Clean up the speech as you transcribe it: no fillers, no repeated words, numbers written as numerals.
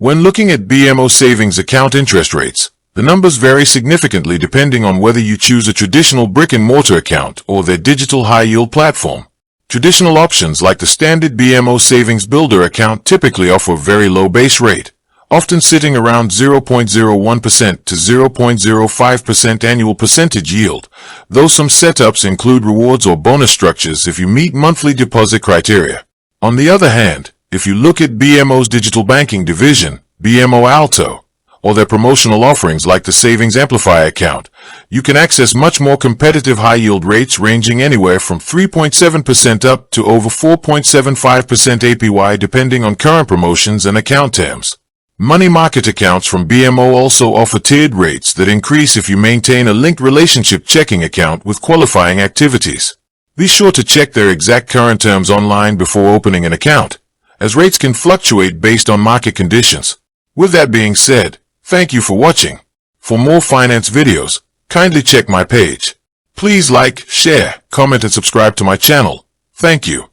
When looking at BMO savings account interest rates, the numbers vary significantly depending on whether you choose a traditional brick-and-mortar account or their digital high-yield platform. Traditional options like the standard BMO Savings Builder account typically offer a very low base rate, often sitting around 0.01% to 0.05% annual percentage yield, though some setups include rewards or bonus structures if you meet monthly deposit criteria. On the other hand, if you look at BMO's digital banking division, BMO Alto, or their promotional offerings like the Savings Amplify account, you can access much more competitive high-yield rates ranging anywhere from 3.7% up to over 4.75% APY depending on current promotions and account terms. Money market accounts from BMO also offer tiered rates that increase if you maintain a linked relationship checking account with qualifying activities. Be sure to check their exact current terms online before opening an account, as rates can fluctuate based on market conditions. With that being said, thank you for watching. For more finance videos, kindly check my page. Please like, share, comment and subscribe to my channel. Thank you.